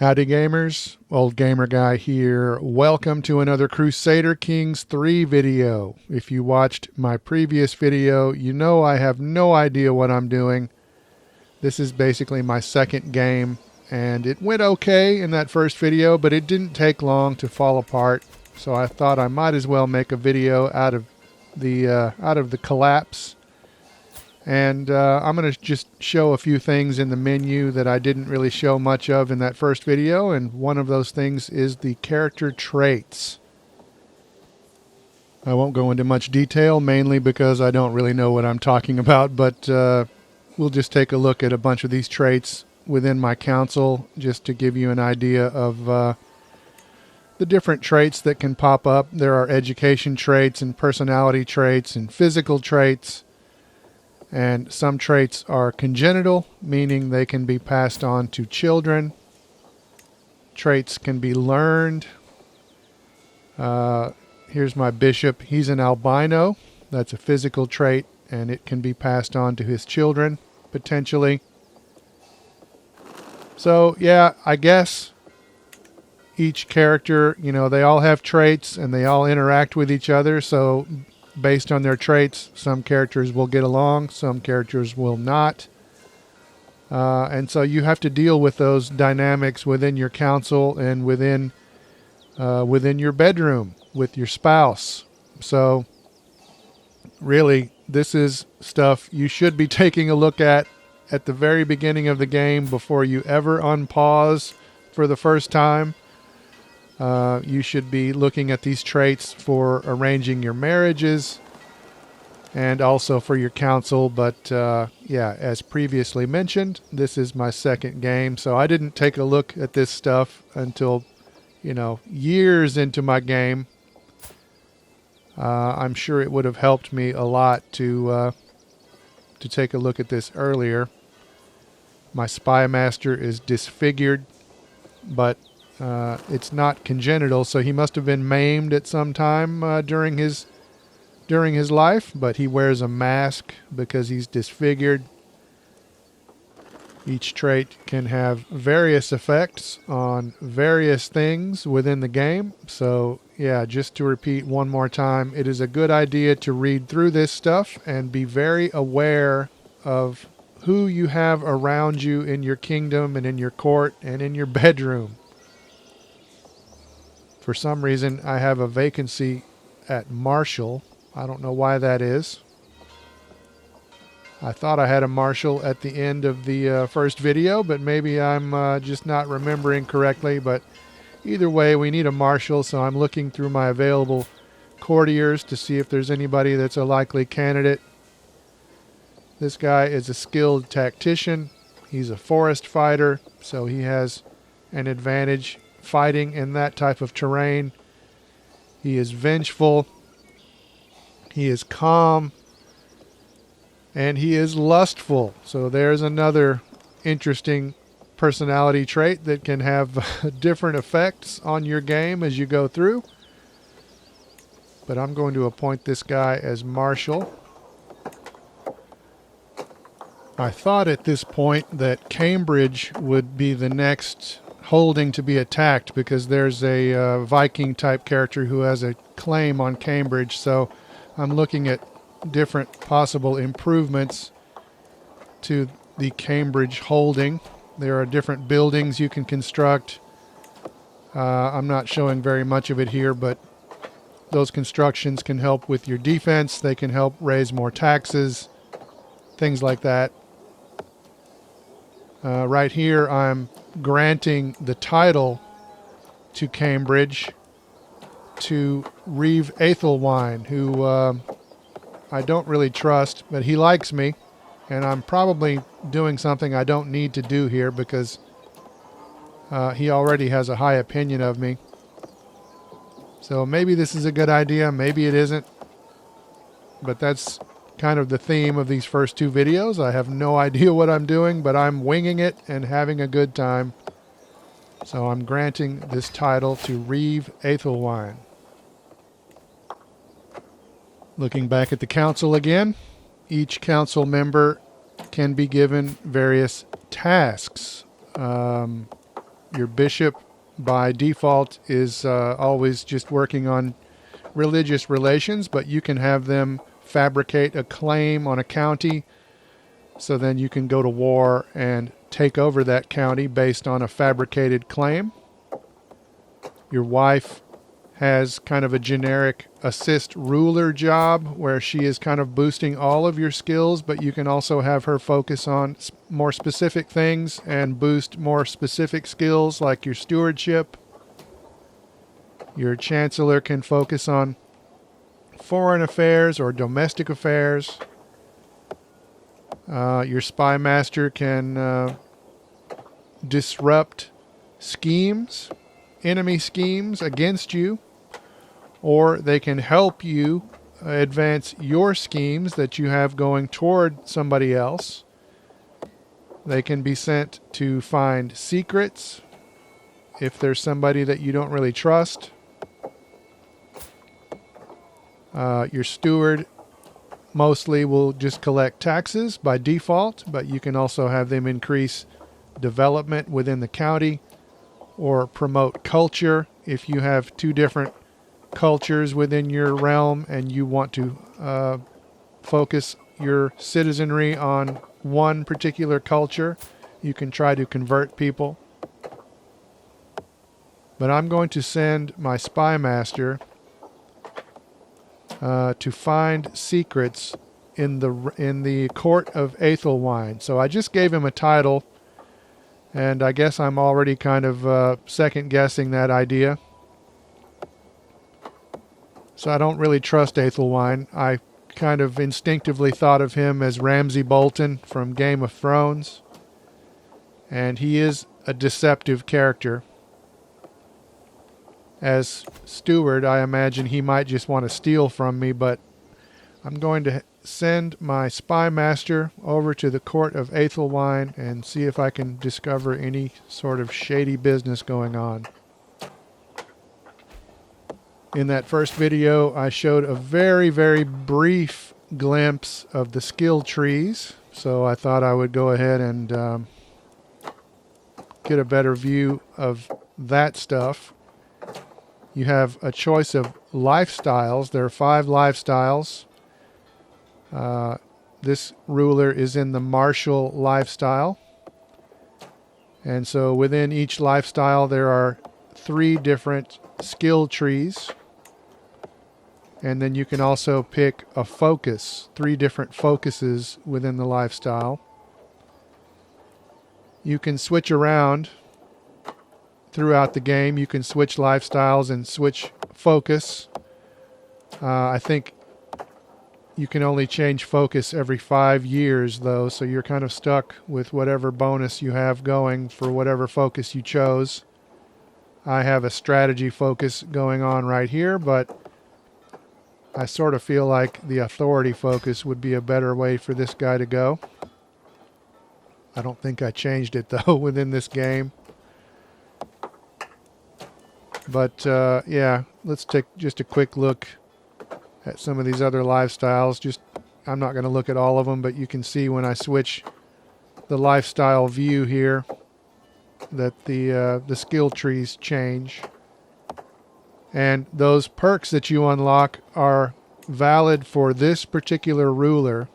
Howdy gamers, Old Gamer Guy here. Welcome to another Crusader Kings 3 video. If you watched my previous video, you know I have no idea what I'm doing. This is basically my second game, and it went okay in that first video, but it didn't take long to fall apart. So I thought I might as well make a video out of the collapse. And I'm going to just show a few things in the menu that I didn't really show much of in that first video, and one of those things is the character traits. I won't go into much detail, mainly because I don't really know what I'm talking about, but we'll just take a look at a bunch of these traits within my council just to give you an idea of the different traits that can pop up. There are education traits and personality traits and physical traits. And some traits are congenital, meaning they can be passed on to children. Traits can be learned. Here's my bishop. He's an albino. That's a physical trait, and it can be passed on to his children, potentially. So, yeah, I guess each character, you know, they all have traits, and they all interact with each other, so based on their traits, some characters will get along, some characters will not. And so you have to deal with those dynamics within your council and within your bedroom with your spouse. So really, this is stuff you should be taking a look at the very beginning of the game before you ever unpause for the first time. You should be looking at these traits for arranging your marriages and also for your council. But yeah, as previously mentioned, this is my second game, so I didn't take a look at this stuff until, you know, years into my game. I'm sure it would have helped me a lot to take a look at this earlier. My spy master is disfigured, but it's not congenital, so he must have been maimed at some time during his life, but he wears a mask because he's disfigured. Each trait can have various effects on various things within the game. So yeah, just to repeat one more time, it is a good idea to read through this stuff and be very aware of who you have around you in your kingdom and in your court and in your bedroom. For some reason, I have a vacancy at Marshal. I don't know why that is. I thought I had a Marshal at the end of the first video, but maybe I'm just not remembering correctly. But either way, we need a Marshal, so I'm looking through my available courtiers to see if there's anybody that's a likely candidate. This guy is a skilled tactician. He's a forest fighter, so he has an advantage fighting in that type of terrain. He is vengeful, he is calm, and he is lustful. So there's another interesting personality trait that can have different effects on your game as you go through. But I'm going to appoint this guy as Marshal. I thought at this point that Cambridge would be the next holding to be attacked, because there's a Viking type character who has a claim on Cambridge. So I'm looking at different possible improvements to the Cambridge holding. There are different buildings you can construct. I'm not showing very much of it here, but those constructions can help with your defense. They can help raise more taxes, things like that. Right here, I'm granting the title to Cambridge to Reeve Athelwine, who I don't really trust, but he likes me, and I'm probably doing something I don't need to do here because he already has a high opinion of me. So maybe this is a good idea, maybe it isn't, but that's kind of the theme of these first two videos. I have no idea what I'm doing, but I'm winging it and having a good time. So I'm granting this title to Reeve Athelwine. Looking back at the council again, each council member can be given various tasks. Your bishop by default is always just working on religious relations, but you can have them fabricate a claim on a county, so then you can go to war and take over that county based on a fabricated claim. Your wife has kind of a generic assist ruler job where she is kind of boosting all of your skills, but you can also have her focus on more specific things and boost more specific skills like your stewardship. Your chancellor can focus on foreign affairs or domestic affairs. Your spy master can disrupt schemes, enemy schemes against you, or they can help you advance your schemes that you have going toward somebody else. They can be sent to find secrets if there's somebody that you don't really trust. Your steward mostly will just collect taxes by default, but you can also have them increase development within the county or promote culture if you have two different cultures within your realm and you want to focus your citizenry on one particular culture. You can try to convert people. But I'm going to send my spy master to find secrets in the court of Athelwine. So I just gave him a title, and I guess I'm already kind of second guessing that idea. So I don't really trust Athelwine. I kind of instinctively thought of him as Ramsay Bolton from Game of Thrones, and he is a deceptive character. As steward, I imagine he might just want to steal from me, but I'm going to send my spy master over to the court of Athelwine and see if I can discover any sort of shady business going on. In that first video, I showed a very, very brief glimpse of the skill trees, so I thought I would go ahead and get a better view of that stuff. You have a choice of lifestyles. There are 5 lifestyles. This ruler is in the martial lifestyle. And so within each lifestyle there are 3 different skill trees. And then you can also pick a focus, 3 different focuses within the lifestyle. You can switch around throughout the game. You can switch lifestyles and switch focus. I think you can only change focus every 5 years though, so you're kind of stuck with whatever bonus you have going for whatever focus you chose. I have a strategy focus going on right here, but I sort of feel like the authority focus would be a better way for this guy to go. I don't think I changed it though within this game. But yeah, let's take just a quick look at some of these other lifestyles. I'm not going to look at all of them, but you can see when I switch the lifestyle view here that the skill trees change. And those perks that you unlock are valid for this particular ruler,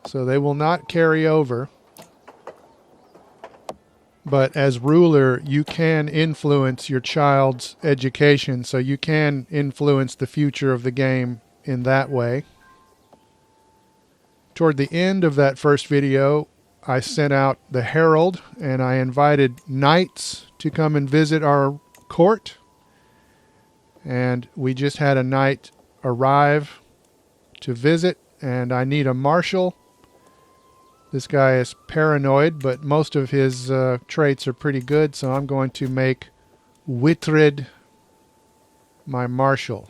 so they will not carry over. But as ruler, you can influence your child's education, so you can influence the future of the game in that way. Toward the end of that first video, I sent out the herald, and I invited knights to come and visit our court. And we just had a knight arrive to visit, and I need a marshal. This guy is paranoid, but most of his traits are pretty good, so I'm going to make Wihtred my marshal.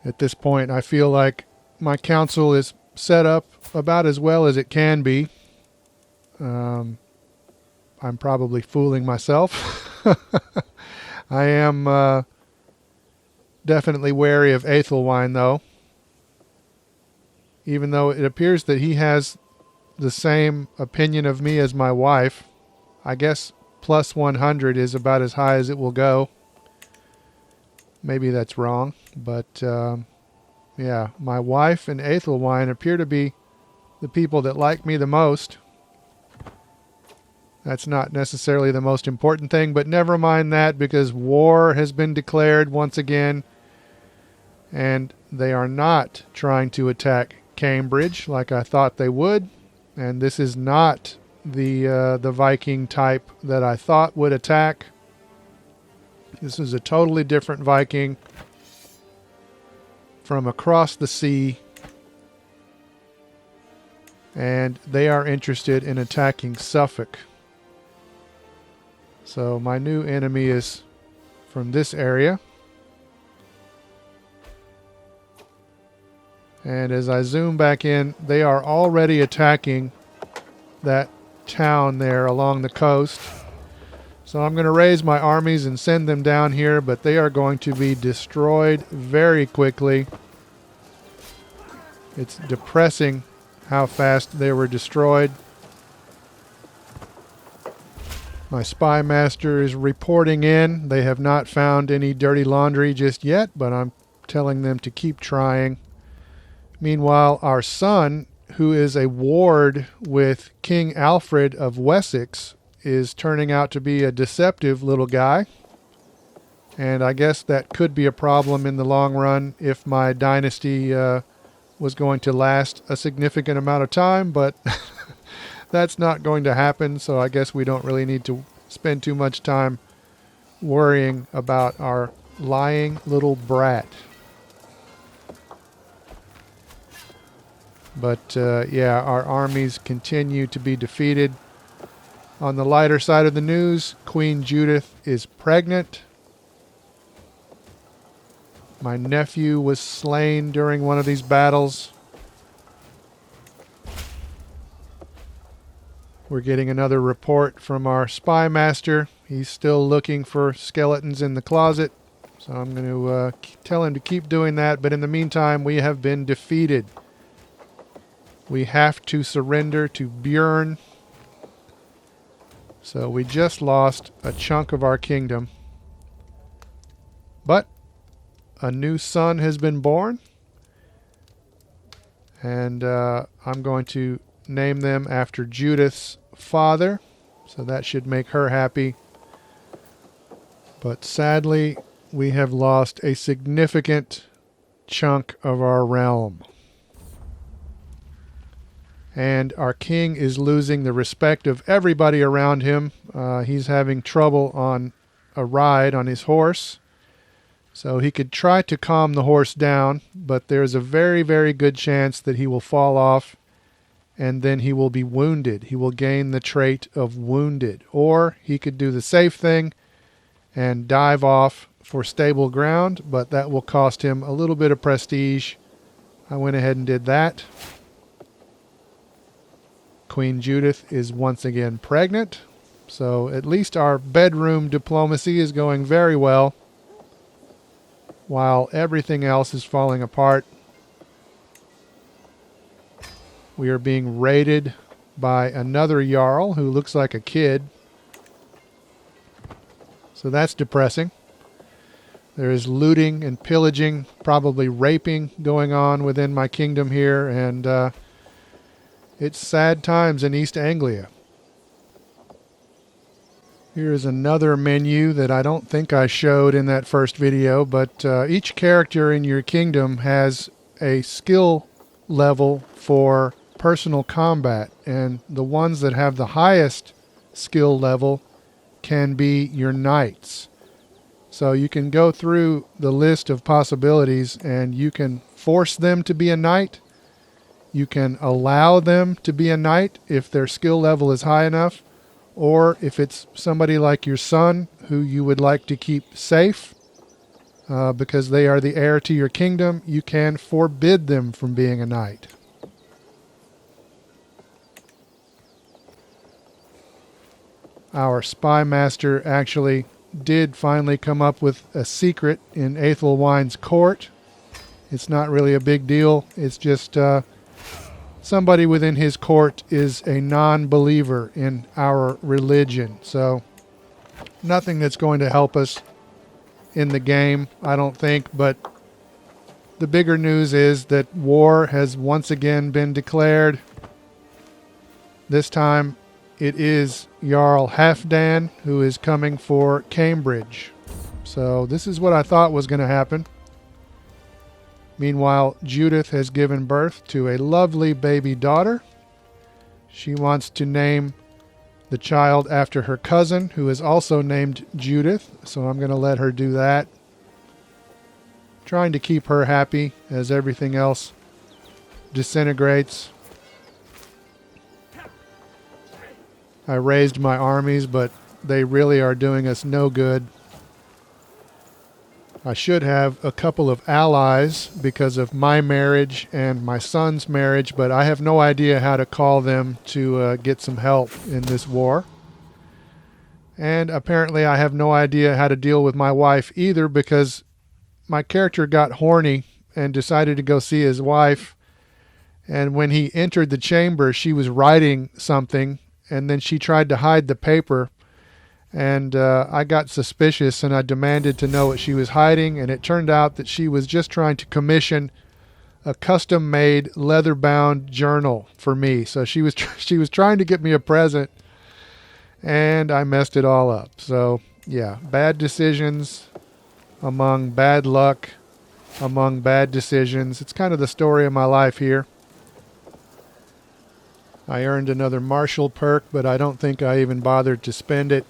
At this point, I feel like my council is set up about as well as it can be. I'm probably fooling myself. I am definitely wary of Athelwine, though. Even though it appears that he has the same opinion of me as my wife. I guess plus 100 is about as high as it will go. Maybe that's wrong, but yeah, my wife and Ethelwine appear to be the people that like me the most. That's not necessarily the most important thing, but never mind that, because war has been declared once again, and they are not trying to attack Cambridge like I thought they would. And this is not the Viking type that I thought would attack. This is a totally different Viking from across the sea, and they are interested in attacking Suffolk. So my new enemy is from this area. And as I zoom back in, they are already attacking that town there along the coast. So I'm going to raise my armies and send them down here, but they are going to be destroyed very quickly. It's depressing how fast they were destroyed. My spy master is reporting in. They have not found any dirty laundry just yet, but I'm telling them to keep trying. Meanwhile, our son, who is a ward with King Alfred of Wessex, is turning out to be a deceptive little guy. And I guess that could be a problem in the long run if my dynasty was going to last a significant amount of time, but that's not going to happen, so I guess we don't really need to spend too much time worrying about our lying little brat. But yeah, our armies continue to be defeated. On the lighter side of the news, Queen Judith is pregnant. My nephew was slain during one of these battles. We're getting another report from our spy master. He's still looking for skeletons in the closet. So I'm going to tell him to keep doing that. But in the meantime, we have been defeated. We have to surrender to Bjorn. So we just lost a chunk of our kingdom. But a new son has been born. And I'm going to name them after Judith's father, so that should make her happy. But sadly, we have lost a significant chunk of our realm. And our king is losing the respect of everybody around him. He's having trouble on a ride on his horse. So he could try to calm the horse down, but there's a very, very good chance that he will fall off, and then he will be wounded. He will gain the trait of wounded. Or he could do the safe thing and dive off for stable ground, but that will cost him a little bit of prestige. I went ahead and did that. Queen Judith is once again pregnant, so at least our bedroom diplomacy is going very well, while everything else is falling apart. We are being raided by another Jarl who looks like a kid. So that's depressing. There is looting and pillaging, probably raping going on within my kingdom here, and it's sad times in East Anglia. Here is another menu that I don't think I showed in that first video, but each character in your kingdom has a skill level for personal combat, and the ones that have the highest skill level can be your knights. So you can go through the list of possibilities and you can force them to be a knight. You can allow them to be a knight if their skill level is high enough, or if it's somebody like your son who you would like to keep safe because they are the heir to your kingdom, you can forbid them from being a knight. Our spy master actually did finally come up with a secret in Ethelwine's court. It's not really a big deal. It's just somebody within his court is a non-believer in our religion. So nothing that's going to help us in the game, I don't think. But the bigger news is that war has once again been declared. This time it is Jarl Halfdan who is coming for Cambridge. So this is what I thought was going to happen. Meanwhile, Judith has given birth to a lovely baby daughter. She wants to name the child after her cousin, who is also named Judith, so I'm going to let her do that. Trying to keep her happy as everything else disintegrates. I raised my armies, but they really are doing us no good. I should have a couple of allies because of my marriage and my son's marriage, but I have no idea how to call them to get some help in this war. And apparently I have no idea how to deal with my wife either, because my character got horny and decided to go see his wife. And when he entered the chamber, she was writing something, and then she tried to hide the paper. And I got suspicious, and I demanded to know what she was hiding, and it turned out that she was just trying to commission a custom-made leather-bound journal for me. So she was trying to get me a present, and I messed it all up. So yeah, bad decisions among bad luck among bad decisions. It's kind of the story of my life here. I earned another martial perk, but I don't think I even bothered to spend it.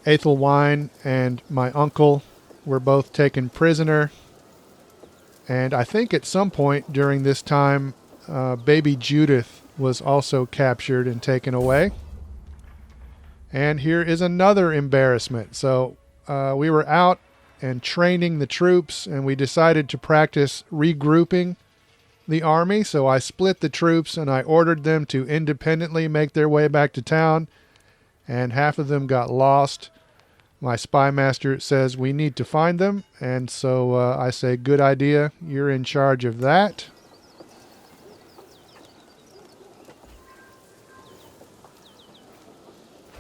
Ethelwine and my uncle were both taken prisoner, and I think at some point during this time baby Judith was also captured and taken away. And here is another embarrassment. So we were out and training the troops, and we decided to practice regrouping the army. So I split the troops and I ordered them to independently make their way back to town, and half of them got lost. My spy master says we need to find them, and so I say, good idea, you're in charge of that.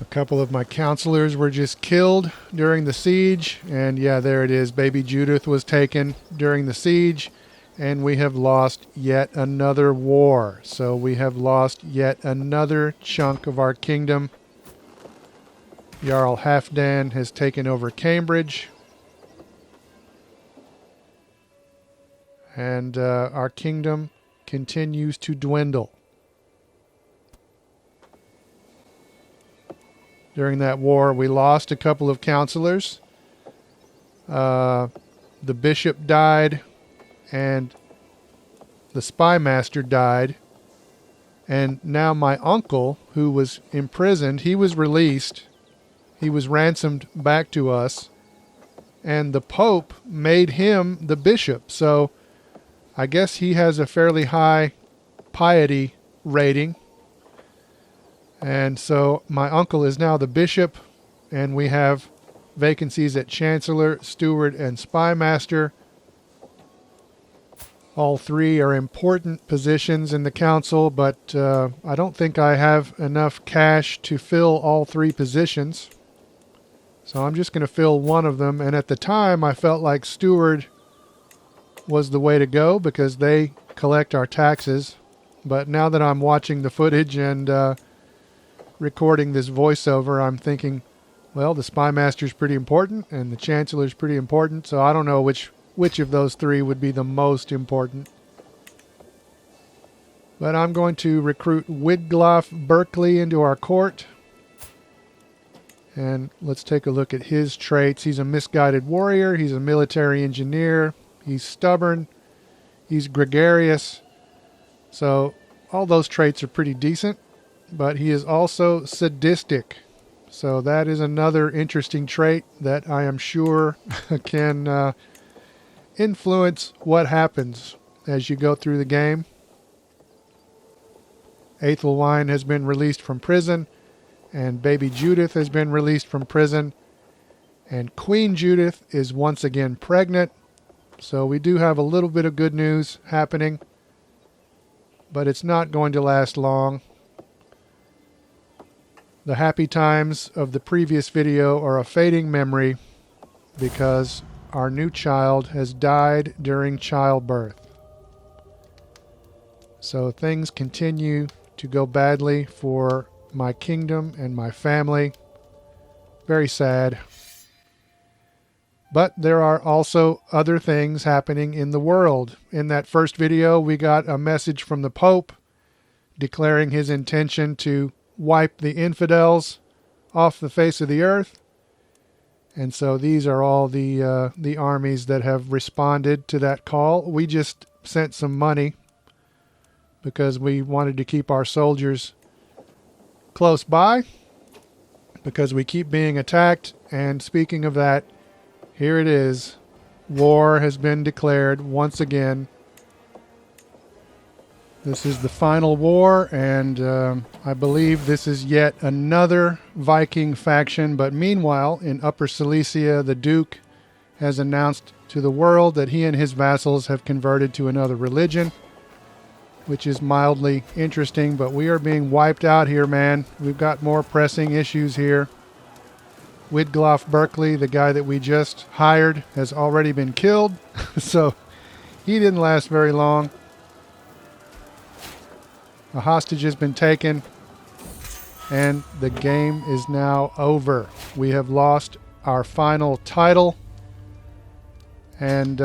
A couple of my counselors were just killed during the siege, and yeah, there it is. Baby Judith was taken during the siege, and we have lost yet another war. So we have lost yet another chunk of our kingdom. Jarl Halfdan has taken over Cambridge, and our kingdom continues to dwindle. During that war, we lost a couple of counselors. The bishop died, and the spy master died. And now my uncle, who was imprisoned, he was released. He was ransomed back to us, and the Pope made him the bishop. So I guess he has a fairly high piety rating. And so my uncle is now the bishop, and we have vacancies at Chancellor, Steward, and Spy Master. All three are important positions in the council, but I don't think I have enough cash to fill all three positions. So I'm just going to fill one of them. And at the time, I felt like Steward was the way to go because they collect our taxes. But now that I'm watching the footage and recording this voiceover, I'm thinking, well, the Spy Master's pretty important and the Chancellor's pretty important. So I don't know which of those three would be the most important. But I'm going to recruit Wiglaf Berkeley into our court. And let's take a look at his traits. He's a misguided warrior. He's a military engineer. He's stubborn. He's gregarious. So all those traits are pretty decent. But he is also sadistic. So that is another interesting trait that I am sure can influence what happens as you go through the game. Ethelwine has been released from prison, and baby Judith has been released from prison, and Queen Judith is once again pregnant. So we do have a little bit of good news happening. but it's not going to last long. The happy times of the previous video are a fading memory because our new child has died during childbirth. So things continue to go badly for my kingdom and my family. Very sad. But there are also other things happening in the world. In that first video, we got a message from the Pope declaring his intention to wipe the infidels off the face of the earth. And so these are all the armies that have responded to that call. We just sent some money because we wanted to keep our soldiers close by because we keep being attacked. And speaking of that, here it is. War has been declared once again. This is the final war, and I believe this is yet another Viking faction. But meanwhile, in Upper Silesia, the Duke has announced to the world that he and his vassals have converted to another religion, which is mildly interesting. But we are being wiped out here, man. We've got more pressing issues here. Wiglaf Berkeley, the guy that we just hired, has already been killed. So he didn't last very long. A hostage has been taken, and the game is now over. We have lost our final title, and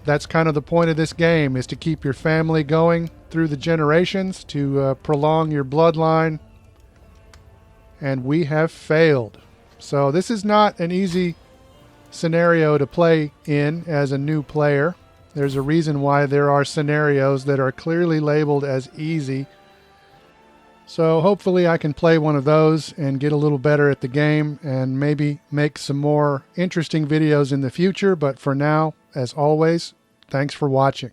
that's kind of the point of this game, is to keep your family going through the generations, to prolong your bloodline, and we have failed. So this is not an easy scenario to play in as a new player. There's a reason why there are scenarios that are clearly labeled as easy. So hopefully I can play one of those and get a little better at the game and maybe make some more interesting videos in the future. But for now, as always, thanks for watching.